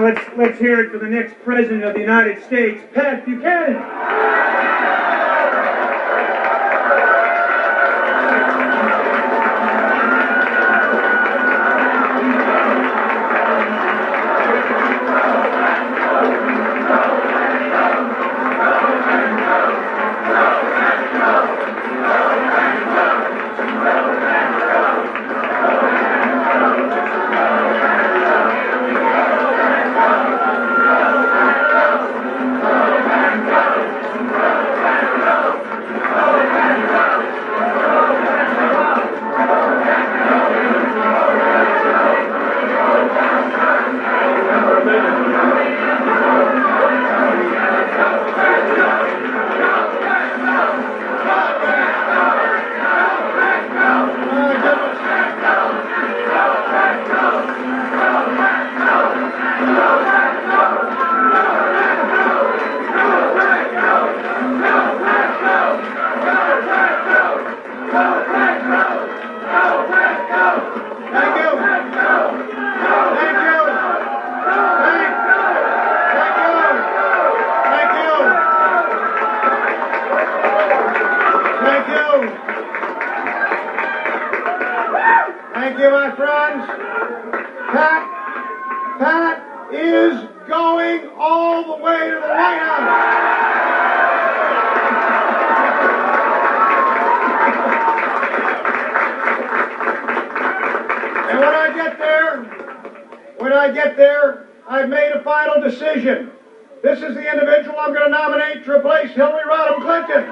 let's hear it for the next President of the United States, Pat Buchanan. Thank you, my friends. Pat is going all the way to the White House. And when I get there, I've made a final decision. This is the individual I'm going to nominate to replace Hillary Rodham Clinton.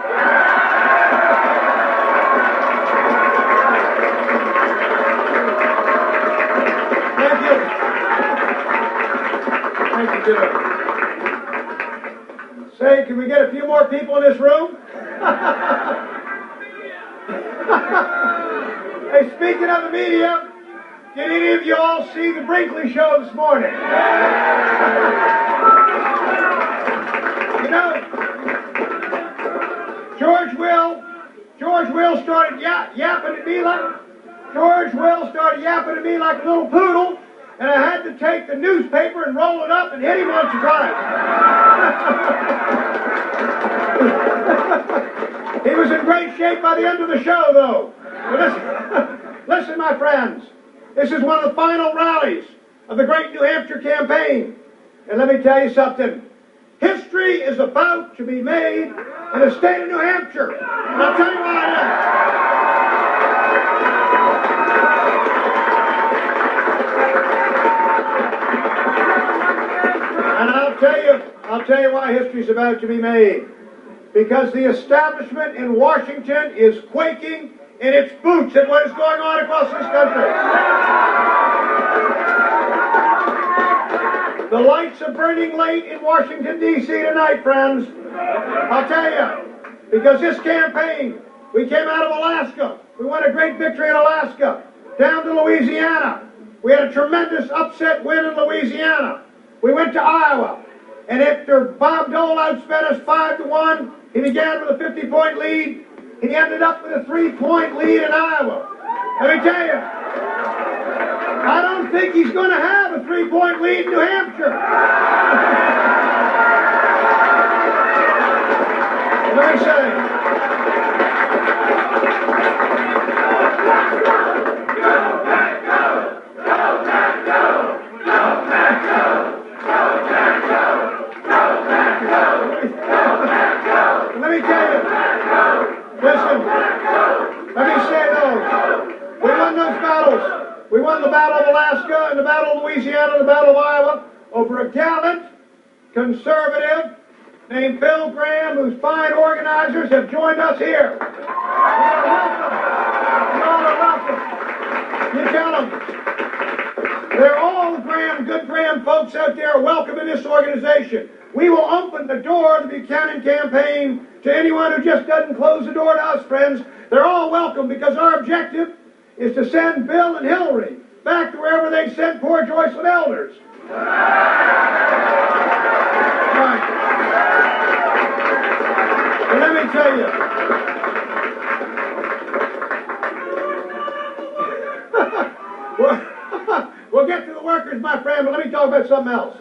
Thank you, Jim. Say, can we get a few more people in this room? Hey, speaking of the media, did any of you all see the Brinkley show this morning? You know, George Will started yapping at me like a little poodle, and I had to take the newspaper and roll it up and hit him once or twice. He was in great shape by the end of the show, though. But listen, my friends, this is one of the final rallies of the great New Hampshire campaign. And let me tell you something. History is about to be made in the state of New Hampshire. And I'll tell you why it is. And I'll tell you why history is about to be made. Because the establishment in Washington is quaking in its boots at what is going on across this country. The lights are burning late in Washington, D.C. tonight, friends. I'll tell you, because this campaign, we came out of Alaska. We won a great victory in Alaska. Down to Louisiana. We had a tremendous upset win in Louisiana. We went to Iowa. And after Bob Dole outspent us 5-1, he began with a 50-point lead. He ended up with a 3-point lead in Iowa. Let me tell you, I don't think he's going to have a 3-point lead in New Hampshire. Let me say, let me tell you, listen, let me say those. We won those battles. We won the Battle of Alaska and the Battle of Louisiana and the Battle of Iowa over a gallant conservative named Bill Graham, whose fine organizers have joined us here. You are welcome. You all are welcome. You tell them. They're all good Graham folks out there welcome in this organization. We will open the door of the Buchanan campaign to anyone who just doesn't close the door to us, friends. They're all welcome because our objective is to send Bill and Hillary back to wherever they sent poor Joycelyn Elders. Right. And let me tell you, we'll get to the workers, my friend, but let me talk about something else.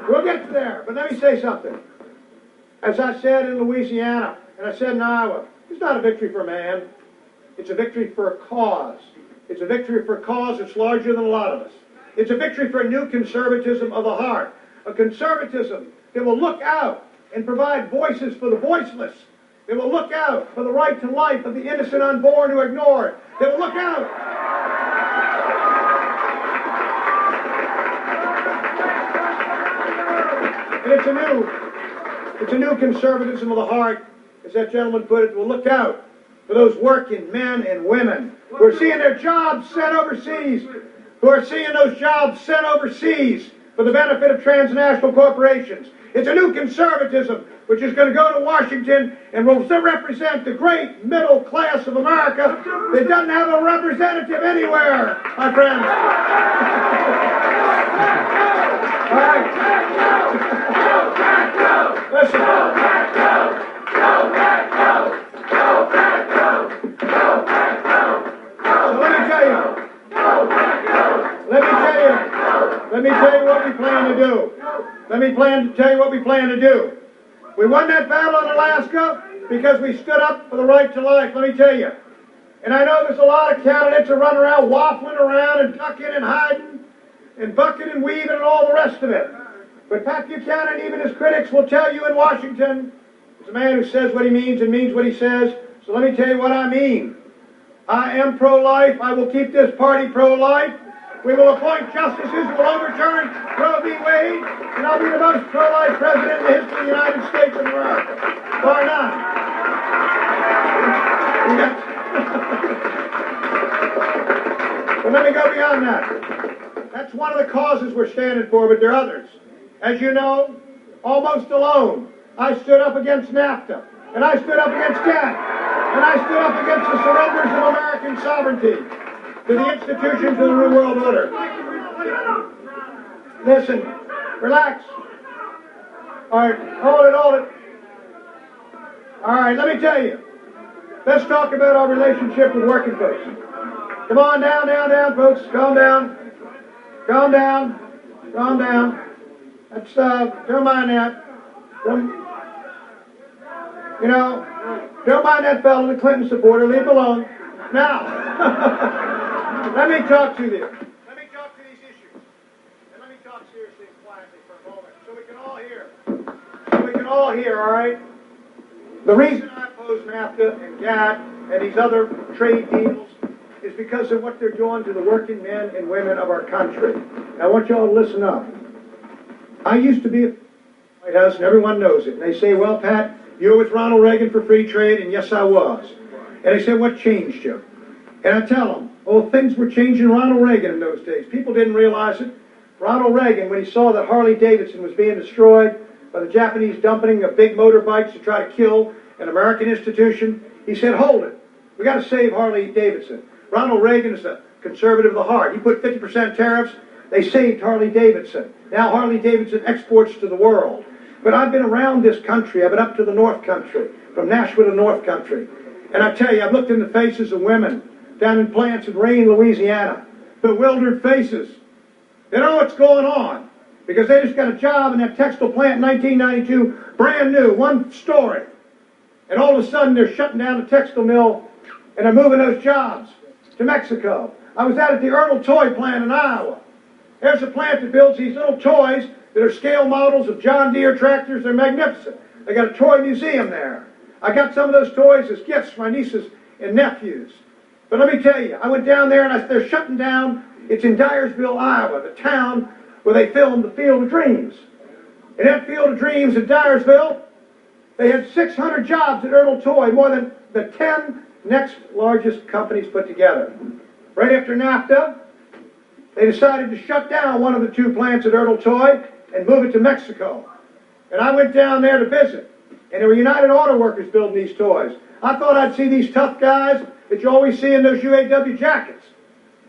We'll get there, but let me say something. As I said in Louisiana, and I said in Iowa, it's not a victory for man. It's a victory for a cause. It's a victory for a cause that's larger than a lot of us. It's a victory for a new conservatism of the heart. A conservatism that will look out and provide voices for the voiceless. That will look out for the right to life of the innocent unborn who are ignored. That will look out. And it's a new conservatism of the heart, as that gentleman put it, will look out for those working men and women who are seeing their jobs sent overseas, who are seeing those jobs sent overseas for the benefit of transnational corporations. It's a new conservatism which is going to go to Washington and will represent the great middle class of America that doesn't have a representative anywhere, my friends. All right. Listen. So let me tell you what we plan to do. Let me tell you what we plan to do. We won that battle in Alaska because we stood up for the right to life, let me tell you. And I know there's a lot of candidates that run around waffling around and ducking and hiding and bucking and weaving and all the rest of it. But Pat Buchanan, even his critics, will tell you in Washington, is a man who says what he means and means what he says. So let me tell you what I mean. I am pro-life. I will keep this party pro-life. We will appoint justices who will overturn Roe v. Wade, and I'll be the most pro-life president in the history of the United States of America. Bar none. But let me go beyond that. That's one of the causes we're standing for, but there are others. As you know, almost alone, I stood up against NAFTA, and I stood up against GATT, and I stood up against the surrenders of American sovereignty to the institutions of the New World Order. Listen, relax. All right, hold it. All right, let me tell you. Let's talk about our relationship with working folks. Come on, down, folks. Calm down. That's, don't mind that. Don't mind that fellow, the Clinton supporter. Leave him alone. Now, let me talk to you. Let me talk to these issues. And let me talk seriously and quietly for a moment so we can all hear. All right? The reason I oppose NAFTA and GATT and these other trade deals is because of what they're doing to the working men and women of our country. Now, I want you all to listen up. I used to be at the White House, and everyone knows it. And they say, well, Pat, you were with Ronald Reagan for free trade, and yes, I was. And they say, what changed you? And I tell them, oh, things were changing Ronald Reagan in those days. People didn't realize it. Ronald Reagan, when he saw that Harley-Davidson was being destroyed by the Japanese dumping of big motorbikes to try to kill an American institution, he said, hold it. We got to save Harley-Davidson. Ronald Reagan is a conservative of the heart. He put 50% tariffs. They saved Harley-Davidson. Now Harley-Davidson exports to the world. But I've been around this country. I've been up to the North Country, from Nashville to North Country. And I tell you, I've looked in the faces of women down in plants in Rayne, Louisiana. Bewildered faces. They don't know what's going on because they just got a job in that textile plant in 1992, brand new, one story. And all of a sudden they're shutting down the textile mill and they're moving those jobs to Mexico. I was out at the Arnold toy plant in Iowa. There's a plant that builds these little toys that are scale models of John Deere tractors. They're magnificent. They got a toy museum there. I got some of those toys as gifts for my nieces and nephews. But let me tell you, I went down there and they're shutting down. It's in Dyersville, Iowa, the town where they filmed The Field of Dreams. In that Field of Dreams in Dyersville, they had 600 jobs at Arnold Toy, more than the 10 next largest companies put together. Right after NAFTA, they decided to shut down one of the two plants at Arnold Toy and move it to Mexico. And I went down there to visit, and there were United Auto Workers building these toys. I thought I'd see these tough guys that you always see in those UAW jackets.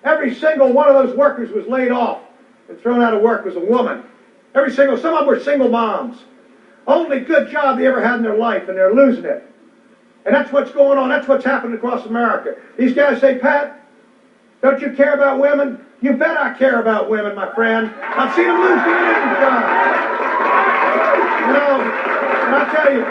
Every single one of those workers was laid off and thrown out of work was a woman. Some of them were single moms. Only good job they ever had in their life, and they're losing it. And that's what's going on. That's what's happening across America. These guys say, Pat, don't you care about women? You bet I care about women, my friend. I've seen them lose the millions of jobs. You know, and I'll tell you.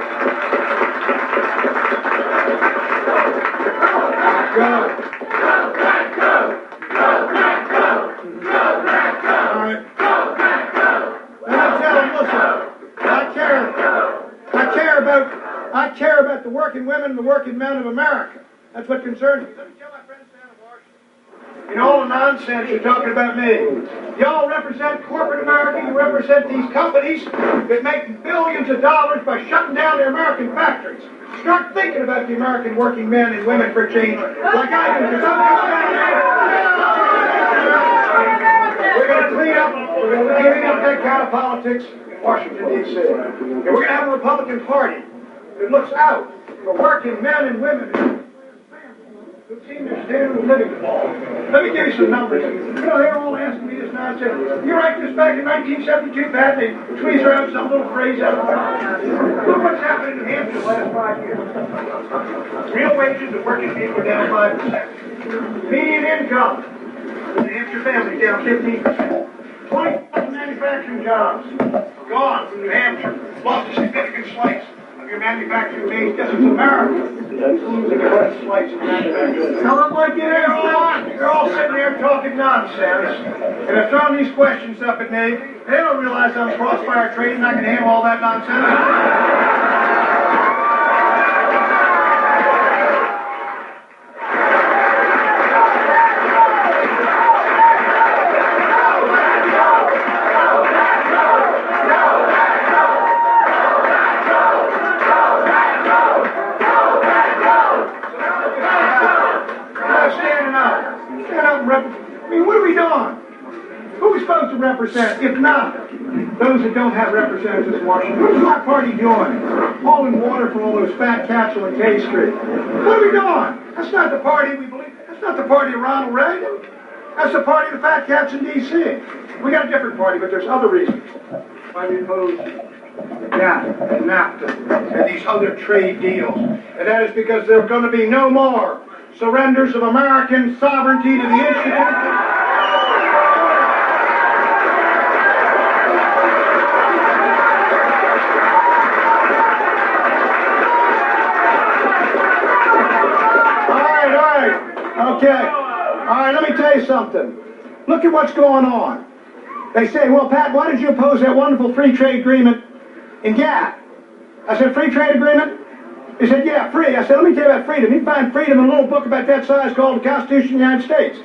I care about the working women and the working men of America. That's what concerns me. Let me tell my friends down in Washington. You know, all the nonsense you're talking about me. Y'all represent corporate America. You represent these companies that make billions of dollars by shutting down their American factories. Start thinking about the American working men and women for change, like I do. Because I'm we're going to clean up. We're going to clean up that kind of politics in Washington, D.C. And we're going to have a Republican Party that looks out for working men and women who've seen their standard of living fall. Let me give you some numbers. You know, they're all asking me this nonsense. You write this back in 1972, Pat, they squeeze around some little phrase out of it. Look what's happened in New Hampshire the last 5 years. Real wages of working people are down 5%. Median income in the Hampshire family is down 15%. 20,000 manufacturing jobs gone from New Hampshire. Lost a significant slice of your manufacturing base because it's America that's losing a great slice of manufacturing. Tell them like it is, You're all sitting there talking nonsense, and they're throwing these questions up at me. They don't realize I'm crossfire trading and I can handle all that nonsense. Represent, if not those that don't have representatives in Washington. What's my party doing? Hauling water for all those fat cats on K Street. What are we doing? That's not the party we believe. That's not the party of Ronald Reagan. That's the party of the fat cats in D.C. We got a different party, but there's other reasons why we oppose NAFTA and NAFTA and these other trade deals. And that is because there are going to be no more surrenders of American sovereignty to the institution. Okay. All right, let me tell you something. Look at what's going on. They say, well, Pat, why did you oppose that wonderful free trade agreement in GATT? I said, free trade agreement? He said, yeah, free. I said, let me tell you about freedom. You find freedom in a little book about that size called the Constitution of the United States.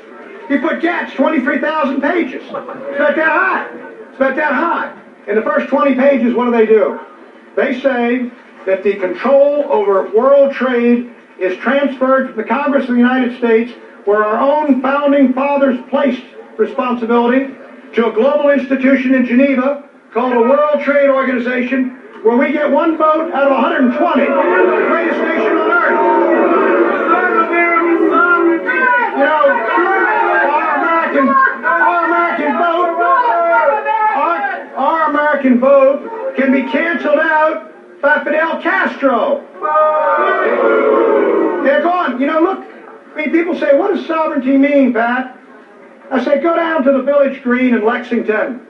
You put GATT's 23,000 pages. It's about that high. It's about that high. In the first 20 pages, what do? They say that the control over world trade is transferred from the Congress of the United States, where our own founding fathers placed responsibility, to a global institution in Geneva called a World Trade Organization, where we get one vote out of 120, the greatest nation on earth. You know, our American vote can be canceled out by Fidel Castro. They're gone. You know, look, I mean, people say, what does sovereignty mean, Pat? I say, go down to the village green in Lexington